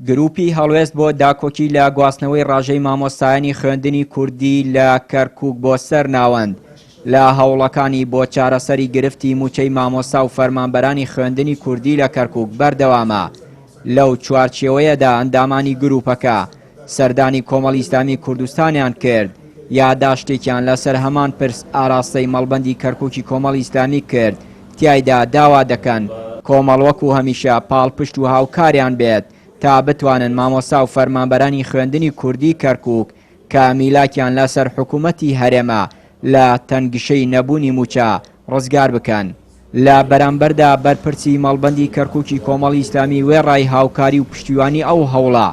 گروپی هەڵوێست بۆ داکۆکی لە گواستنەوەی ڕاژەی مامۆستایانی خوێندنی کوردی لە کەرکووک بۆ سەر ناوەند لە هەوڵەکانی بۆ چارەسەری گرفتی موچەی مامۆستا و فەرمانبەرانی خوێندنی کوردی لە کەرکووک بەردەوامە. لەو چوارچێوەیەدا ئەندامانی گروپەکە سەردانی کۆمەڵی ئیسلامی کوردستانیان کرد، یادداشتێکیان لەسەر هەمان پرس ئاراستەی مەڵبەندی کەرکووکی کۆمەڵی ئیسلامی کرد. تیایدا داوا دەکەن کۆمەڵ وەکو هەمیشە پاڵپشت و هاوکاریان بێت تا بتوانن مامۆستا و فەرمانبەرانی خوێندنی کوردی کەرکووک کە میلاکیان لەسەر حکوومەتی هەرێمە لە تەنگشەی نەبوونی موچە ڕزگار بکەن. لە بەرامبەردا بەرپرسی مەڵبەندی کەرکووکی کۆمەڵی ئیسلامی وێڕای هاوکاری و پشتیوانی ئەو هەوڵە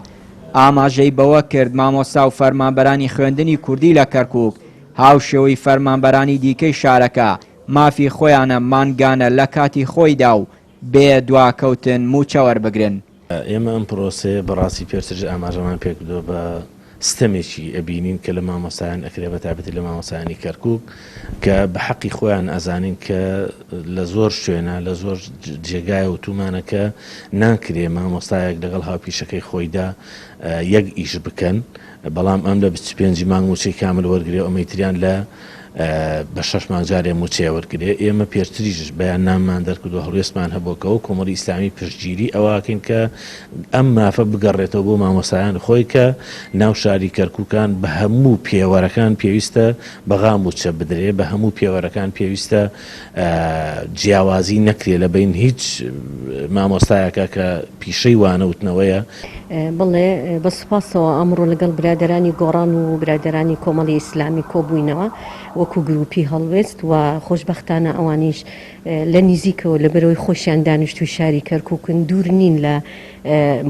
ئاماژەی بەوە کرد مامۆستا و فەرمانبەرانی خوێندنی کوردی لە کەرکووک هاوشێوەی فەرمانبەرانی دیکەی شارەکە مافی خۆیانە مانگانە لە کاتی خۆیدا و بێ دواکەوتن موچە وەربگرن. ئێمە ئەم پرۆسێ بەڕاستی پێشتر ئاماژەمان پێکردووە بە ستەمێکی ئەبینین کە لە مامۆستایان ئەکرێ بە تایبەتی لە مامۆستایانی کەرکووک کە بە حەقی خۆیان ئەزانین کە لە زۆر شوێنە لە زۆر جێگایە و تومانەکە ناکرێ مامۆستایەک لەگەڵ هاوپیشەکەی خۆیدا یەک ئیش بکەن، بەڵام ئەم لە 25 مانگ موچەی کامل وەرگێ ئەمەیتریان لە بە 6 مانگ جارێ موچێ وەرگێ. ئێمە پێشتریش بەیان ناممان دەرکردو هەڵوێستمان هەبووکەوە کۆمەڵی ئیسلامی پشتگیری ئەوەکەین کە ئەم مافە بگەڕێتەوە بۆ مامۆستایان خۆی کە ناو شاری کەرکووکان بە هەموو پێوەرەکان پێویستە بەغا موچە بدرێ، بە هەموو پێوەرەکان پێویستە جیاوازی نەکرێ لە بین هیچ مامۆستایەکە کە پیشەی وانەوتنەوەیە. بڵێ بە سوپاسەوە ئەمڕۆ لەگەڵ برادەرانی گۆڕان و برادەرانی کۆمەڵی ئیسلامی کۆبووینەوە وەکو گروپی هەڵوێست و خۆشبەختانە ئەوانیش لە نزیکەوە لە بەرەوەی خۆشیان دانیشتووی شاری کەرکووکن دوور نین لە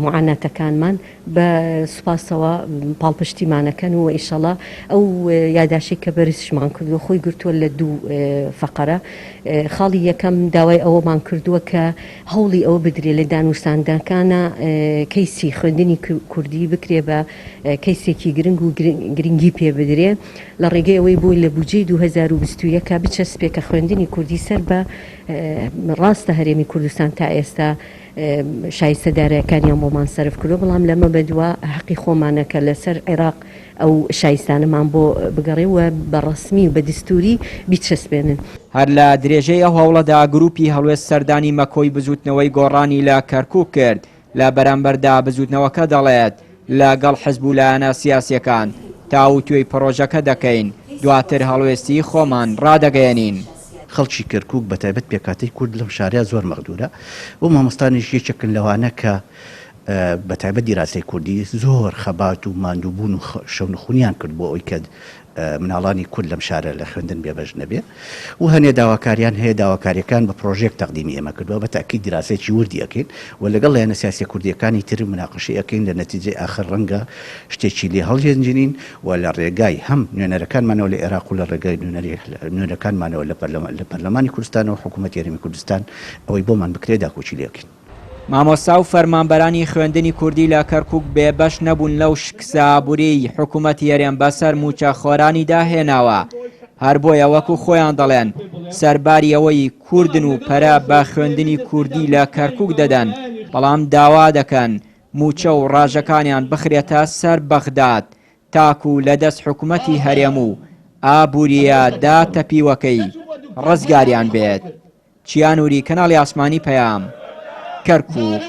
معاناتەکانمان. بە سوپاسەوە پاڵپشتیمانەکەن و ئیشەڵا ئەو یاداشی کە بەرزشمان کردووە خۆی گرتووە لە دوو فەقەرە. خاڵی یەکەم داوای ئەوەمان کردووە کە هەوڵی ئەوە بدرێ لە دانوستاندەکانە کەیسی خوێندنی کوردی بکرێ بە کەیسێکی گرنگ و گرنگی پێ بدرێ لە ڕێگەی ئەوەی بۆی لە بودجەی 2021 بچەسپێکە خوێندنی کوردی سەر بە ڕاستە هەرێمی کوردستان تا ئێستا شایستەدارەکانیان بۆمان سەرف کردو، بەڵام لەمە بەدووە حەقی خۆمانەکە لەسەر عێراق ئەو شایستانەمان بۆ بگەڕێەوە بە ڕسمی و بە دستوری بیچەسبێنن. هەر لە درێژەی ئەو هەوڵەدا گروپی هەڵوێست سەردانی مەکۆی بزوتنەوەی گۆڕانی لە کەرکووک کرد. لە بەرامبەردا بزوتنەوەکە دەڵێت لەگەڵ حزب و لایەنە سیاسیەکان تاوتوێی پرۆژەکە دەکەین، دواتر هەڵوێستی خۆمان ڕادەگەیەنین. خەڵکی کەرکووک بەتایبەت پێکاتی کورد لەم شارەیە زۆر مەغدورە و مامۆستانیش یەکێکن لەوانە کە بەتایبەت دیراسی کوردی زۆر خەبات و ماندووبوون و شەونخونیان کرد بۆ ئەوی کە مناڵانی کورد لەم شارە لە خوێندن بێبەش نەبێ و هەنێ داواکاریان هەیە. داواکاریەکان بە پرۆژێک تەقدیمی ئێمە کردووە بە تاکید دیراسێکی وردی ئەکەین و لەگەڵ لایەنە سیاسی کوردیەکانی تر مناقشەی ئەکەین لە نەتیجەی ئاخر ڕەنگە شتێکی لێ هەڵگەنجین و لە ڕێگای هەم نوێنەرەکانمانەوە لە عێراق و لە ڕێگای نوێنەرەکانمانەوە لە پەرلەمانی کوردستان و حکوومەتی هەرێمی کوردستان ئەوەی بۆمان بکرێ داکۆچی لێکەین. مامۆستا و فەرمانبەرانی خوێندنی کوردی لە کەرکووک بێبەش نەبوون لەو شکسابووری حکوومەتی هەرێم بەسەر موچە خۆرانی داهێناوە. هەر بۆیە وەکو خۆیان دەڵێن سەرباری ئەوەی کوردن و پەرە بە خوێندنی کوردی لە کەرکووک دەدەن، بەڵام داوا دەکەن موچە و ڕاژەکانیان بخرێتە سەر بەغداد تاکو لە دەست حکوومەتی هەرێم و ئابووریە داتەپیوەکەی ڕزگاریان بێت. چیانوری کەناڵی ئاسمانی پەیام، کەرکووک.